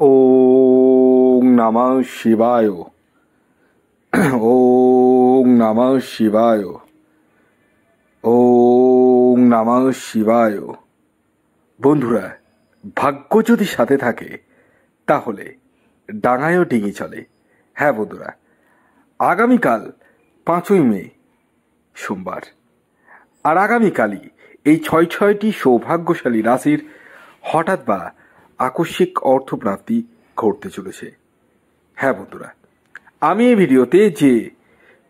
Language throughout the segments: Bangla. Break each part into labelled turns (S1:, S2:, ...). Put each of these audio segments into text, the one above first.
S1: ওং নমঃ শিবায়। ওং নমঃ শিবায়। ওং নমঃ শিবায়। বন্ধুরা, ভাগ্য যদি সাথে থাকে তাহলে ডাঙায়ও ডিঙি চলে। হ্যাঁ বন্ধুরা, আগামীকাল 5ই মে সোমবার, আর আগামীকালই এই ছয়টি সৌভাগ্যশালী রাশির হঠাৎ বা আকস্মিক অর্থপ্রাপ্তি ঘটতে চলেছে। হ্যাঁ বন্ধুরা, আমি এই ভিডিওতে যে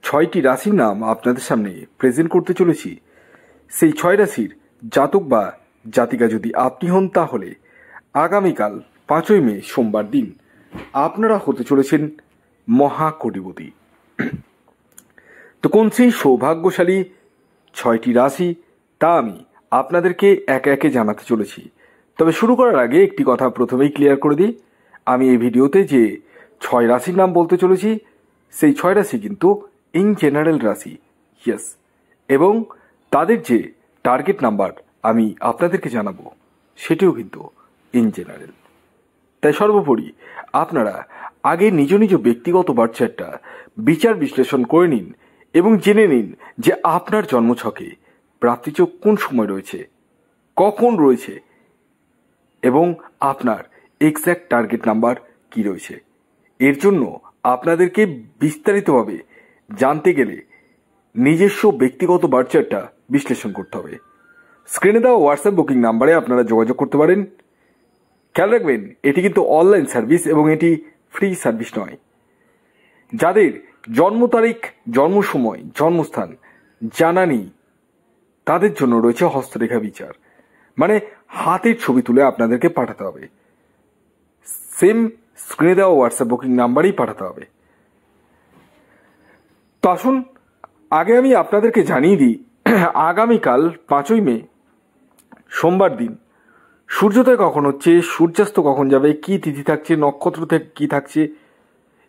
S1: 6টি রাশির নাম আপনাদের সামনে প্রেজেন্ট করতে চলেছি, সেই 6 রাশির জাতক বা জাতিকা যদি আপনি হন, তাহলে আগামীকাল 5ই মে সোমবার দিন আপনারা হতে চলেছেন মহাকোটিপতি। তো কোন সেই সৌভাগ্যশালী 6টি রাশি তা আমি আপনাদেরকে একে একে জানাতে চলেছি। তবে শুরু করার আগে একটি কথা প্রথমেই ক্লিয়ার করে দিই, আমি এই ভিডিওতে যে 6 রাশির নাম বলতে চলেছি, সেই 6 রাশি কিন্তু ইন জেনারেল রাশি, ইয়েস, এবং তাদের যে টার্গেট নাম্বার আমি আপনাদেরকে জানাবো সেটিও কিন্তু ইন জেনারেল। তাই সর্বোপরি আপনারা আগে নিজ নিজ ব্যক্তিগত বার্থ চার্টটা বিচার বিশ্লেষণ করে নিন এবং জেনে নিন যে আপনার জন্মছকে প্রাপ্তিযোগ কোন সময় রয়েছে, কখন রয়েছে, এবং আপনার এক্স্যাক্ট টার্গেট নাম্বার কি রয়েছে। এর জন্য আপনাদেরকে বিস্তারিতভাবে জানতে গেলে নিজস্ব ব্যক্তিগত বার্থ চার্টটা বিশ্লেষণ করতে হবে। স্ক্রিনে দেওয়া হোয়াটসঅ্যাপ বুকিং নাম্বারে আপনারা যোগাযোগ করতে পারেন। খেয়াল রাখবেন, এটি কিন্তু অনলাইন সার্ভিস এবং এটি ফ্রি সার্ভিস নয়। যাদের জন্ম তারিখ, জন্ম সময়, জন্মস্থান জানা নেই, তাদের জন্য রয়েছে হস্তরেখা বিচার, মানে হাতের ছবি তুলে আপনাদেরকে পাঠাতে হবে। সেম স্ক্রিনে দেওয়া হোয়াটসঅ্যাপ বুকিং নাম্বারেই পাঠাতে হবে। তো আসুন আগে আমি আপনাদেরকে জানিয়ে দিই, আগামীকাল 5ই মে সোমবার দিন সূর্যোদয় কখন হচ্ছে, সূর্যাস্ত কখন যাবে, কি তিথি থাকছে, নক্ষত্র থেকে কি থাকছে,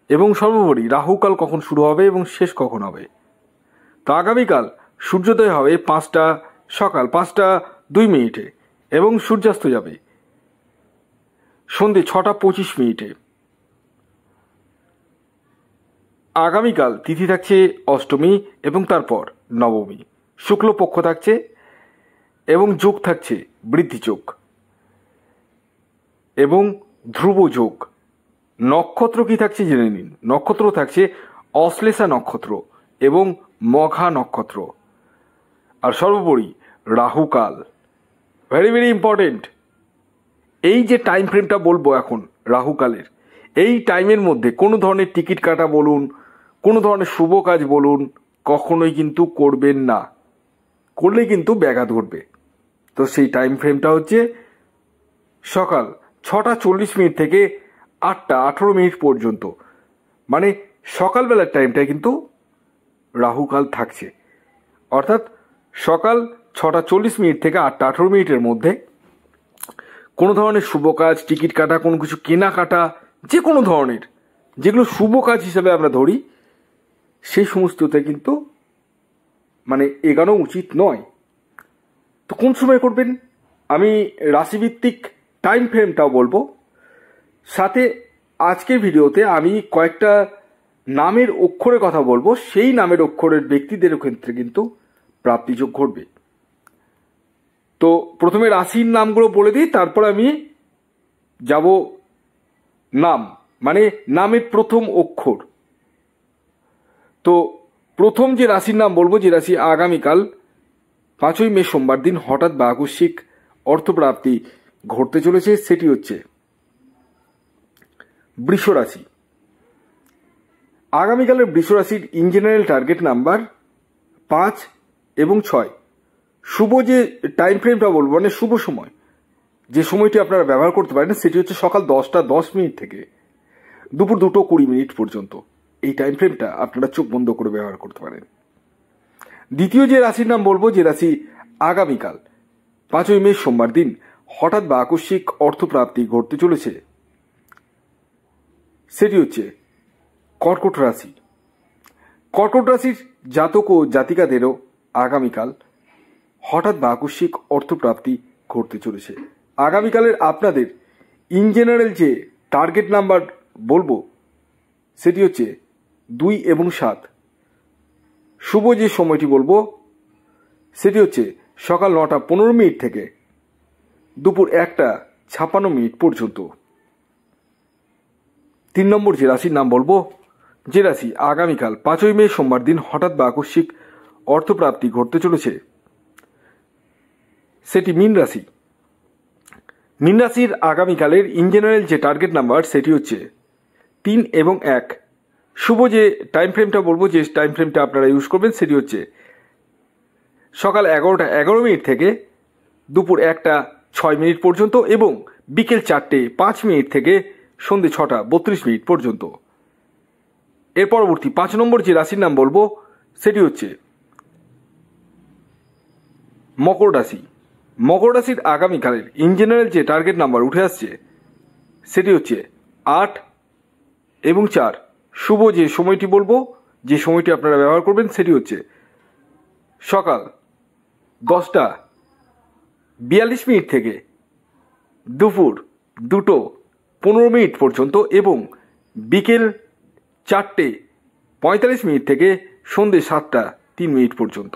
S1: এবং সর্বোপরি রাহুকাল কখন শুরু হবে এবং শেষ কখন হবে। তো আগামীকাল সূর্যোদয় হবে সকাল 5টা 2 মিনিটে এবং সূর্যাস্ত যাবে সন্ধে 6টা 25 মিনিটে। আগামীকাল তিথি থাকছে অষ্টমী এবং তারপর নবমী, শুক্লপক্ষ থাকছে এবং যোগ থাকছে বৃদ্ধি যোগ এবং ধ্রুব যোগ। নক্ষত্র কি থাকছে জেনে নিন। নক্ষত্র থাকছে অশ্লেষা নক্ষত্র এবং মঘা নক্ষত্র। আর সর্বোপরি রাহুকাল, ভেরি ভেরি ইম্পর্টেন্ট। এই যে টাইম ফ্রেমটা বলবো এখন রাহুকালের, এই টাইমের মধ্যে কোনো ধরনের টিকিট কাটা বলুন, কোনো ধরনের শুভ কাজ বলুন, কখনোই কিন্তু করবেন না। করলে কিন্তু ব্যাঘাত ঘটবে। তো সেই টাইম ফ্রেমটা হচ্ছে সকাল 6টা 40 মিনিট থেকে 8টা 18 মিনিট পর্যন্ত, মানে সকালবেলার টাইমটায় কিন্তু রাহুকাল থাকছে। অর্থাৎ সকাল 6টা 40 মিনিট থেকে 8টা 18 মিনিটের মধ্যে কোনো ধরনের শুভ কাজ, টিকিট কাটা, কোনো কিছু কেনাকাটা, যে কোনো ধরনের যেগুলো শুভ কাজ হিসাবে আমরা ধরি, সেই সমস্ততে কিন্তু মানে এগানো উচিত নয়। তো কোন সময় করবেন আমি রাশিভিত্তিক টাইম ফ্রেমটাও বলবো। সাথে আজকের ভিডিওতে আমি কয়েকটা নামের অক্ষরের কথা বলবো, সেই নামের অক্ষরের ব্যক্তিদের ক্ষেত্রে কিন্তু প্রাপ্তিযোগ ঘটবে। তো প্রথমে রাশির নামগুলো বলে দিই, তারপর আমি যাব নাম, মানে নামের প্রথম অক্ষর। তো প্রথম যে রাশির নাম বলবো, যে রাশি আগামীকাল 5ই মে সোমবার দিন হঠাৎ বা আকস্মিক অর্থপ্রাপ্তি ঘটতে চলেছে, সেটি হচ্ছে বৃষ রাশি। আগামীকালের বৃষ রাশির ইন জেনারেল টার্গেট নাম্বার 5 এবং 6। শুভ যে টাইম ফ্রেমটা বলবো, মানে শুভ সময়, যে সময়টি আপনারা ব্যবহার করতে পারেন, সেটি হচ্ছে সকাল 10টা 10 মিনিট থেকে দুপুর 2টো 20 মিনিট পর্যন্ত। এই টাইম ফ্রেমটা আপনারা চোখ বন্ধ করে ব্যবহার করতে পারেন। দ্বিতীয় যে রাশির নাম বলবো, যে রাশি আগামীকাল 5ই মে সোমবার দিন হঠাৎ বা আকস্মিক অর্থপ্রাপ্তি ঘটতে চলেছে, সেটি হচ্ছে কর্কট রাশি। কর্কট রাশির জাতক ও জাতিকাদেরও আগামীকাল হঠাৎ বা আকস্মিক অর্থপ্রাপ্তি ঘটতে চলেছে। আগামীকালের আপনাদের ইন জেনারেল যে টার্গেট নাম্বার বলবো সেটি হচ্ছে 2 এবং 7। শুভ যে সময়টি বলবো সেটি হচ্ছে সকাল 9টা 15 মিনিট থেকে দুপুর 1টা 56 মিনিট পর্যন্ত। 3 নম্বর যে রাশির নাম বলবো, যে রাশি আগামীকাল 5ই মে সোমবার দিন হঠাৎ বা আকস্মিক অর্থপ্রাপ্তি ঘটতে চলেছে সেটি মীন রাশি। মীন রাশির আগামীকালের ইন জেনারেল যে টার্গেট নাম্বার সেটি হচ্ছে 3 এবং 1। শুভ যে টাইম ফ্রেমটা বলবো, যে টাইম ফ্রেমটা আপনারা ইউজ করবেন সেটি হচ্ছে সকাল 11টা 11 মিনিট থেকে দুপুর 1টা 6 মিনিট পর্যন্ত এবং বিকেল 4টে 5 মিনিট থেকে সন্ধ্যে 6টা 32 মিনিট পর্যন্ত। এর পরবর্তী 5 নম্বর যে রাশির নাম বলবো সেটি হচ্ছে মকর রাশি। মকর রাশির আগামীকালের ইন জেনারেল যে টার্গেট নাম্বার উঠে আসছে সেটি হচ্ছে 8 এবং 4। শুভ যে সময়টি বলবো, যে সময়টি আপনারা ব্যবহার করবেন সেটি হচ্ছে সকাল 10টা 42 মিনিট থেকে দুপুর 2টো 15 মিনিট পর্যন্ত এবং বিকেল 4টে 45 মিনিট থেকে সন্ধ্যে 7টা 3 মিনিট পর্যন্ত।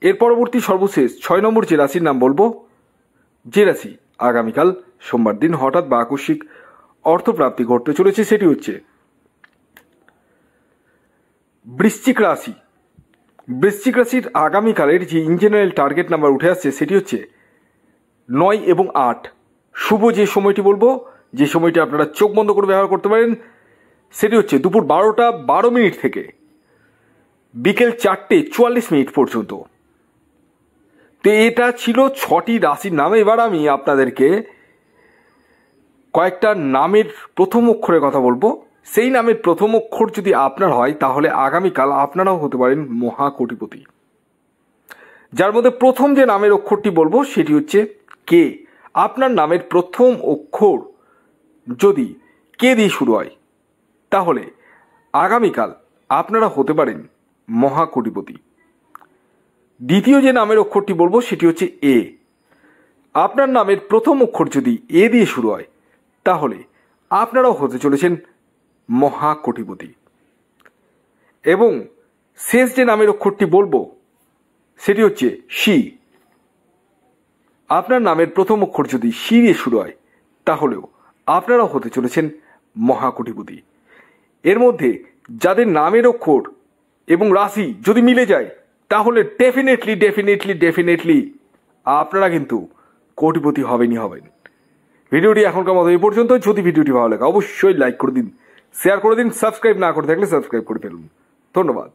S1: এর পরবর্তী সর্বশেষ 6 নম্বর যে রাশির নাম বলবো, যে রাশি আগামীকাল সোমবার দিন হঠাৎ বা আকস্মিক অর্থপ্রাপ্তি ঘটতে চলেছে সেটি হচ্ছে বৃশ্চিক রাশি। বৃশ্চিক রাশির আগামীকালের যে ইন জেনারেল টার্গেট নাম্বার উঠে আসছে সেটি হচ্ছে 9 এবং 8। শুভ যে সময়টি বলবো, যে সময়টি আপনারা চোখ বন্ধ করে ব্যবহার করতে পারেন সেটি হচ্ছে দুপুর 12টা 12 মিনিট থেকে বিকেল 4টে 44 মিনিট পর্যন্ত। তো এটা ছিল 6টি রাশির নাম। এবার আমি আপনাদেরকে কয়েকটা নামের প্রথম অক্ষরের কথা বলবো। সেই নামের প্রথম অক্ষর যদি আপনার হয় তাহলে আগামীকাল আপনারাও হতে পারেন মহাকোটিপতি। যার মধ্যে প্রথম যে নামের অক্ষরটি বলবো সেটি হচ্ছে কে। আপনার নামের প্রথম অক্ষর যদি কে দিয়ে শুরু হয় তাহলে আগামীকাল আপনারা হতে পারেন মহাকোটিপতি। দ্বিতীয় যে নামের অক্ষরটি বলবো সেটি হচ্ছে এ। আপনার নামের প্রথম অক্ষর যদি এ দিয়ে শুরু হয় তাহলে আপনারাও হতে চলেছেন মহাকোটিপতি। এবং শেষ যে নামের অক্ষরটি বলবো সেটি হচ্ছে সি। আপনার নামের প্রথম অক্ষর যদি সি দিয়ে শুরু হয় তাহলেও আপনারাও হতে চলেছেন মহাকোটিপতি। এর মধ্যে যাদের নামের অক্ষর এবং রাশি যদি মিলে যায় তাহলে ডেফিনেটলি আপনারা কিন্তু কোটিপতি হবেনই হবেন। ভিডিওটি এখনকার মতো এই পর্যন্ত। যদি ভিডিওটি ভালো লাগে অবশ্যই লাইক করে দিন, শেয়ার করে দিন, সাবস্ক্রাইব না করে থাকলে সাবস্ক্রাইব করে ফেলুন। ধন্যবাদ।